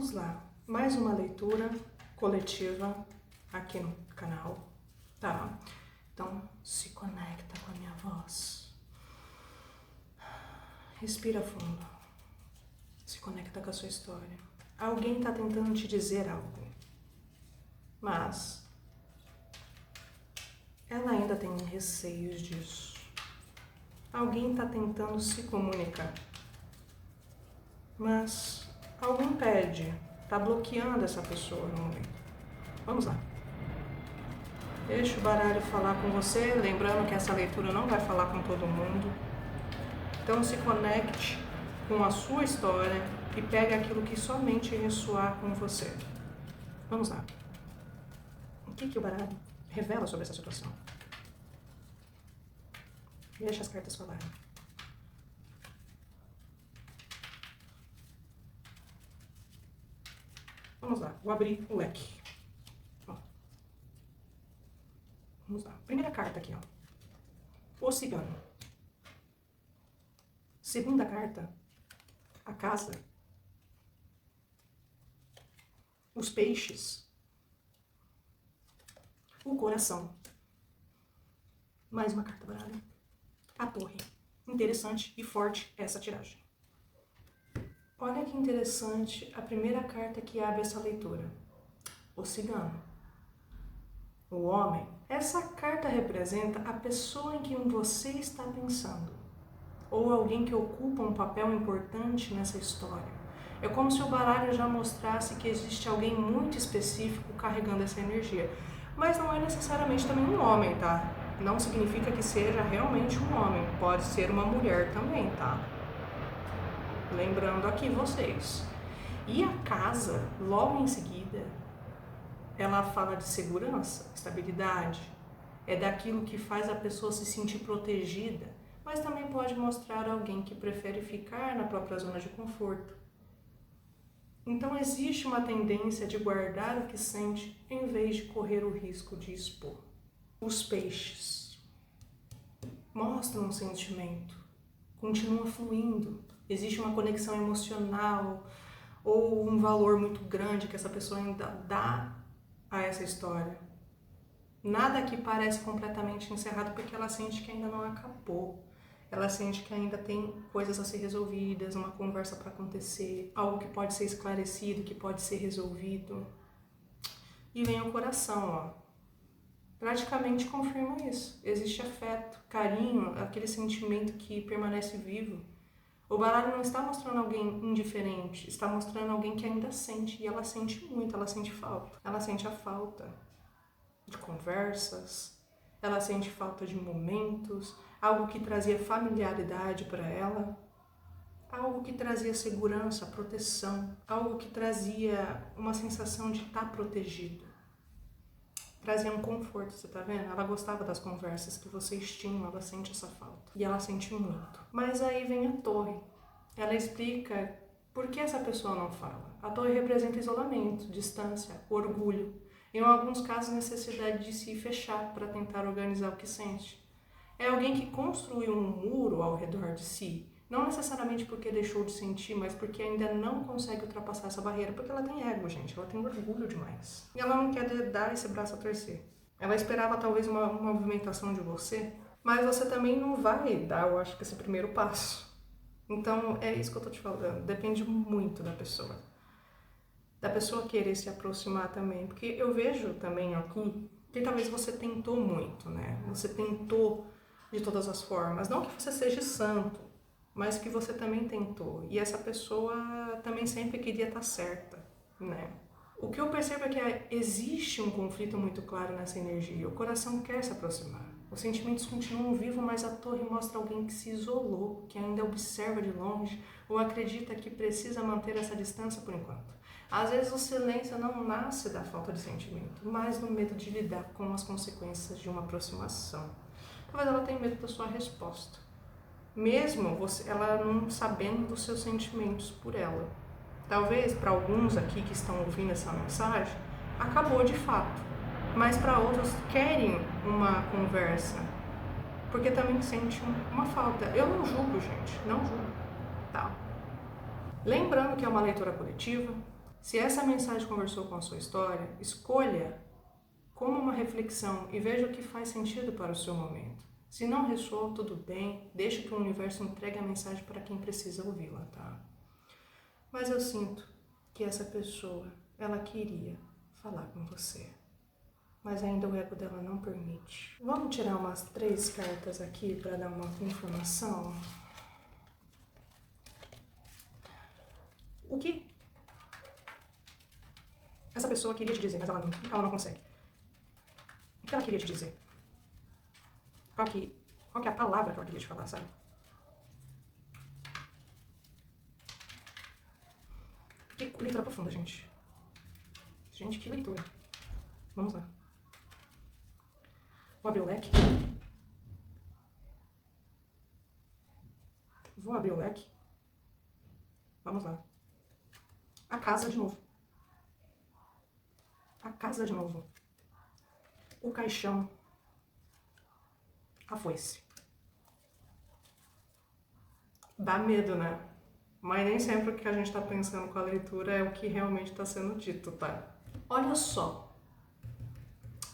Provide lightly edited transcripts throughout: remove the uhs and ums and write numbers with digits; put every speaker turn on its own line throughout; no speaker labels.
Vamos lá, mais uma leitura coletiva aqui no canal, tá? Então, se conecta com a minha voz. Respira fundo. Se conecta com a sua história. Alguém está tentando te dizer algo, mas ela ainda tem receios disso. Alguém está tentando se comunicar, mas algo impede, está bloqueando essa pessoa no momento. Vamos lá. Deixa o baralho falar com você, lembrando que essa leitura não vai falar com todo mundo. Então se conecte com a sua história e pegue aquilo que somente ressoar com você. Vamos lá. O que o baralho revela sobre essa situação? Deixa as cartas falarem. Vamos lá, vou abrir o leque. Ó. Vamos lá. Primeira carta aqui, ó. O cigano. Segunda carta, a casa. Os peixes. O coração. Mais uma carta baralho. A torre. Interessante e forte essa tiragem. Olha que interessante a primeira carta que abre essa leitura. O cigano. O homem. Essa carta representa a pessoa em quem você está pensando. Ou alguém que ocupa um papel importante nessa história. É como se o baralho já mostrasse que existe alguém muito específico carregando essa energia. Mas não é necessariamente também um homem, tá? Não significa que seja realmente um homem. Pode ser uma mulher também, tá? Lembrando aqui vocês. E a casa, logo em seguida, ela fala de segurança, estabilidade. É daquilo que faz a pessoa se sentir protegida, mas também pode mostrar alguém que prefere ficar na própria zona de conforto. Então existe uma tendência de guardar o que sente em vez de correr o risco de expor. Os peixes mostram um sentimento, continua fluindo. Existe uma conexão emocional ou um valor muito grande que essa pessoa ainda dá a essa história. Nada aqui parece completamente encerrado porque ela sente que ainda não acabou. Ela sente que ainda tem coisas a ser resolvidas, uma conversa para acontecer, algo que pode ser esclarecido, que pode ser resolvido. E vem o coração, ó. Praticamente confirma isso. Existe afeto, carinho, aquele sentimento que permanece vivo. O baralho não está mostrando alguém indiferente, está mostrando alguém que ainda sente, e ela sente muito, ela sente falta. Ela sente a falta de conversas, ela sente falta de momentos, algo que trazia familiaridade para ela, algo que trazia segurança, proteção, algo que trazia uma sensação de estar protegido. Trazia um conforto, você tá vendo? Ela gostava das conversas que vocês tinham, ela sente essa falta. E ela sente muito. Mas aí vem a torre. Ela explica por que essa pessoa não fala. A torre representa isolamento, distância, orgulho. Em alguns casos, necessidade de se fechar para tentar organizar o que sente. É alguém que construiu um muro ao redor de si. Não necessariamente porque deixou de sentir, mas porque ainda não consegue ultrapassar essa barreira. Porque ela tem ego, gente. Ela tem orgulho demais. E ela não quer dar esse braço a torcer. Ela esperava talvez uma movimentação de você, mas você também não vai dar, eu acho, que esse primeiro passo. Então, é isso que eu tô te falando. Depende muito da pessoa. Da pessoa querer se aproximar também. Porque eu vejo também aqui que talvez você tentou muito, né? Você tentou de todas as formas. Não que você seja santo, mas que você também tentou. E essa pessoa também sempre queria estar certa, né? O que eu percebo é que existe um conflito muito claro nessa energia. O coração quer se aproximar. Os sentimentos continuam vivos, mas a torre mostra alguém que se isolou, que ainda observa de longe ou acredita que precisa manter essa distância por enquanto. Às vezes o silêncio não nasce da falta de sentimento, mas do medo de lidar com as consequências de uma aproximação. Talvez ela tenha medo da sua resposta. Mesmo ela não sabendo dos seus sentimentos por ela. Talvez para alguns aqui que estão ouvindo essa mensagem, acabou de fato. Mas para outros querem uma conversa, porque também sentem uma falta. Eu não julgo, gente, não julgo, tá? Lembrando que é uma leitura coletiva, Se essa mensagem conversou com a sua história, escolha como uma reflexão e veja o que faz sentido para o seu momento. Se não ressoou, tudo bem, deixa que o universo entregue a mensagem para quem precisa ouvi-la, tá? Mas eu sinto que essa pessoa, ela queria falar com você, mas ainda o ego dela não permite. Vamos tirar umas 3 cartas aqui para dar uma informação? O que essa pessoa queria te dizer, mas ela não consegue? O que ela queria te dizer? Qual que é a palavra que ela queria te falar, sabe? Que leitura profunda, gente. Gente, que leitura. Vamos lá. Vou abrir o leque. Vou abrir o leque. Vamos lá. A casa de novo. A casa de novo. O caixão. A foice. Dá medo, né? Mas nem sempre o que a gente tá pensando com a leitura é o que realmente está sendo dito, tá? Olha só.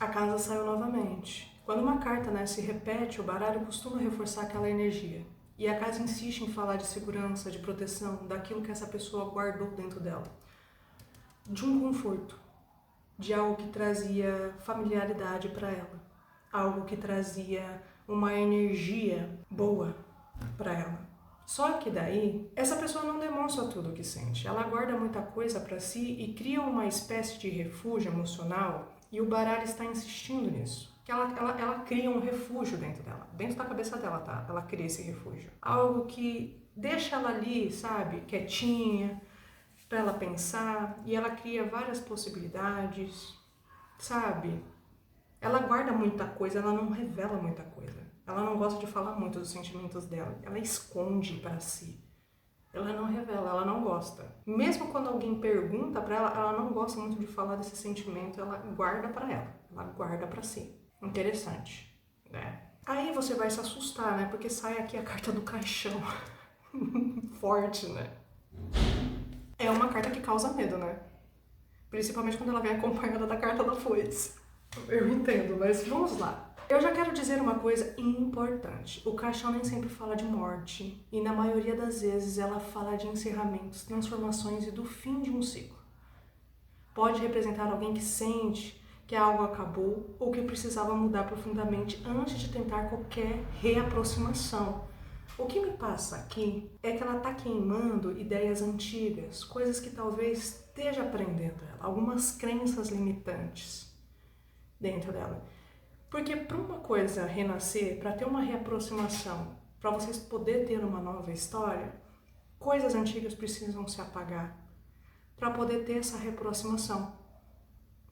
A casa saiu novamente. Quando uma carta, né, se repete, o baralho costuma reforçar aquela energia. E a casa insiste em falar de segurança, de proteção, daquilo que essa pessoa guardou dentro dela. De um conforto. De algo que trazia familiaridade para ela. Algo que trazia uma energia boa para ela. Só que daí, essa pessoa não demonstra tudo o que sente. Ela guarda muita coisa para si e cria uma espécie de refúgio emocional, e o baralho está insistindo nisso. Que ela cria um refúgio dentro dela, dentro da cabeça dela, tá? Ela cria esse refúgio. Algo que deixa ela ali, sabe, quietinha, para ela pensar, e ela cria várias possibilidades, sabe? Ela guarda muita coisa, ela não revela muita coisa. Ela não gosta de falar muito dos sentimentos dela. Ela esconde para si. Ela não revela, ela não gosta. Mesmo quando alguém pergunta para ela, ela não gosta muito de falar desse sentimento. Ela guarda para ela. Ela guarda para si. Interessante, né? Aí você vai se assustar, né? Porque sai aqui a carta do caixão. Forte, né? É uma carta que causa medo, né? Principalmente quando ela vem acompanhada da carta da foice. Eu entendo, mas vamos lá. Eu já quero dizer uma coisa importante. O caixão nem sempre fala de morte, e na maioria das vezes ela fala de encerramentos, transformações e do fim de um ciclo. Pode representar alguém que sente que algo acabou ou que precisava mudar profundamente antes de tentar qualquer reaproximação. O que me passa aqui é que ela está queimando ideias antigas, coisas que talvez esteja aprendendo ela, algumas crenças limitantes dentro dela. Porque para uma coisa renascer, para ter uma reaproximação, para vocês poderem ter uma nova história, coisas antigas precisam se apagar para poder ter essa reaproximação,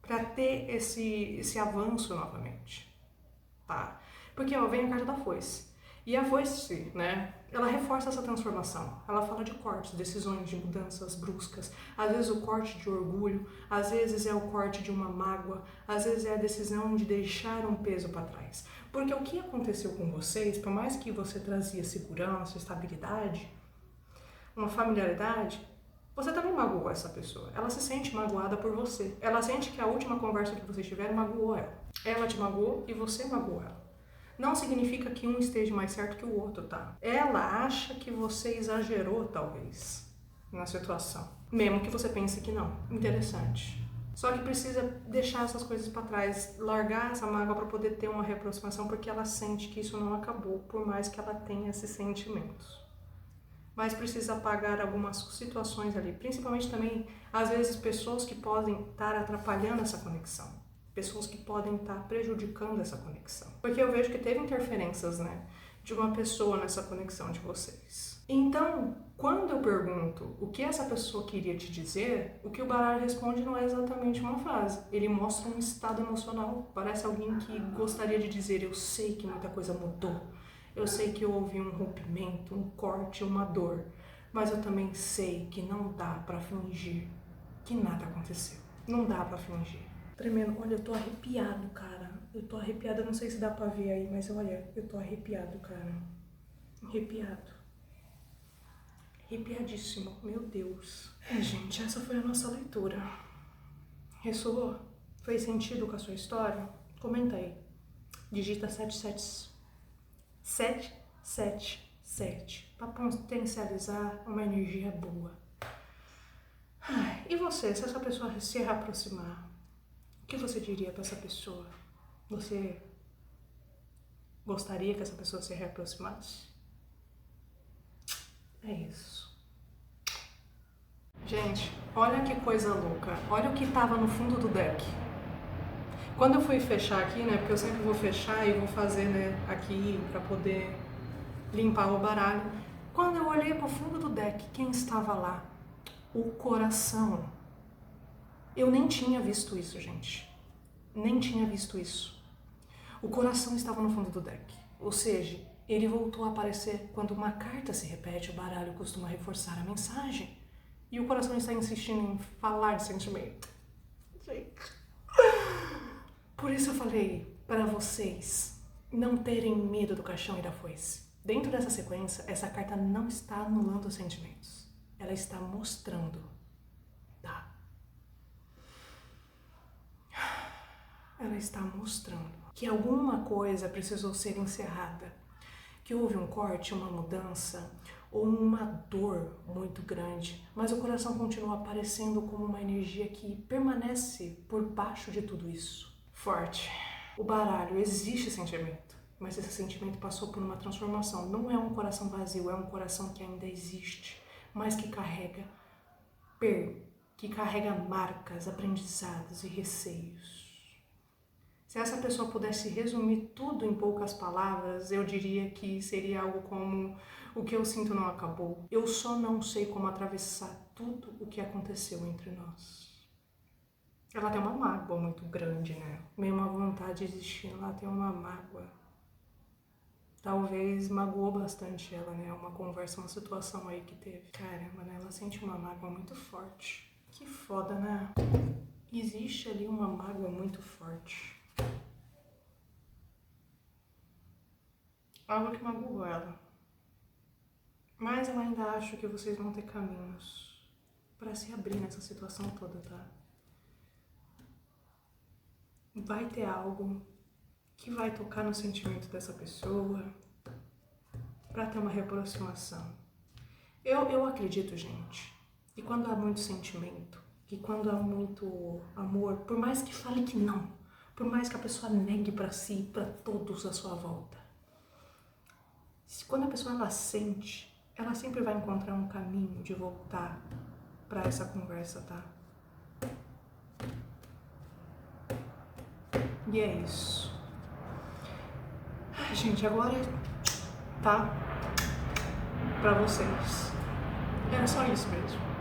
para ter esse avanço novamente, tá? Porque ó, vem a carta da foice. E a foice, né, ela reforça essa transformação. Ela fala de cortes, decisões, de mudanças bruscas. Às vezes o corte de orgulho, às vezes é o corte de uma mágoa, às vezes é a decisão de deixar um peso para trás. Porque o que aconteceu com vocês, por mais que você trazia segurança, estabilidade, uma familiaridade, você também magoou essa pessoa. Ela se sente magoada por você. Ela sente que a última conversa que vocês tiveram magoou ela. Ela te magoou e você magoou ela. Não significa que um esteja mais certo que o outro, tá? Ela acha que você exagerou, talvez, na situação. Mesmo que você pense que não. Interessante. Só que precisa deixar essas coisas para trás, largar essa mágoa para poder ter uma reaproximação, porque ela sente que isso não acabou, por mais que ela tenha esses sentimentos. Mas precisa apagar algumas situações ali, principalmente também, às vezes, pessoas que podem estar atrapalhando essa conexão. Pessoas que podem estar prejudicando essa conexão. Porque eu vejo que teve interferências, né, de uma pessoa nessa conexão de vocês. Então, quando eu pergunto o que essa pessoa queria te dizer, o que o baralho responde não é exatamente uma frase. Ele mostra um estado emocional. Parece alguém que gostaria de dizer: eu sei que muita coisa mudou. Eu sei que houve um rompimento, um corte, uma dor. Mas eu também sei que não dá pra fingir que nada aconteceu. Não dá pra fingir. Tremendo. Olha, eu tô arrepiado, cara. Eu tô arrepiada, não sei se dá pra ver aí, mas olha, eu tô arrepiado, cara. Arrepiado. arrepiadíssimo, meu Deus. Gente, essa foi a nossa leitura. Ressoou? Fez sentido com a sua história? Comenta aí. Digita 777 para potencializar uma energia boa. E você, se essa pessoa se reaproximar, o que você diria para essa pessoa? Você gostaria que essa pessoa se reaproximasse? É isso. Gente, olha que coisa louca. Olha o que estava no fundo do deck. Quando eu fui fechar aqui, né, porque eu sempre vou fechar e vou fazer, né, aqui para poder limpar o baralho. Quando eu olhei pro fundo do deck, quem estava lá? O coração. Eu nem tinha visto isso, gente. Nem tinha visto isso. O coração estava no fundo do deck. Ou seja, ele voltou a aparecer quando uma carta se repete, o baralho costuma reforçar a mensagem. E o coração está insistindo em falar de sentimento. Gente. Por isso eu falei para vocês não terem medo do caixão e da foice. Dentro dessa sequência, essa carta não está anulando os sentimentos. Ela está mostrando, tá? Ela está mostrando que alguma coisa precisou ser encerrada, que houve um corte, uma mudança ou uma dor muito grande, mas o coração continua aparecendo como uma energia que permanece por baixo de tudo isso. Forte. O baralho, existe sentimento, mas esse sentimento passou por uma transformação. Não é um coração vazio, é um coração que ainda existe, mas que carrega que carrega marcas, aprendizados e receios. Se essa pessoa pudesse resumir tudo em poucas palavras, eu diria que seria algo como: o que eu sinto não acabou. Eu só não sei como atravessar tudo o que aconteceu entre nós. Ela tem uma mágoa muito grande, né? Meio uma vontade de existir, ela tem uma mágoa. Talvez magoou bastante ela, né? Uma conversa, uma situação aí que teve. Caramba, né? Ela sente uma mágoa muito forte. Que foda, né? Existe ali uma mágoa muito forte. Algo que magoou ela. Mas eu ainda acho que vocês vão ter caminhos para se abrir nessa situação toda, tá? Vai ter algo que vai tocar no sentimento dessa pessoa para ter uma reaproximação. Eu acredito, gente, que quando há muito sentimento, que quando há muito amor, por mais que fale que não, por mais que a pessoa negue para si e para todos à sua volta, quando a pessoa ela sente, ela sempre vai encontrar um caminho de voltar para essa conversa, tá? E é isso. Ai, gente, agora tá pra vocês. Era só isso mesmo.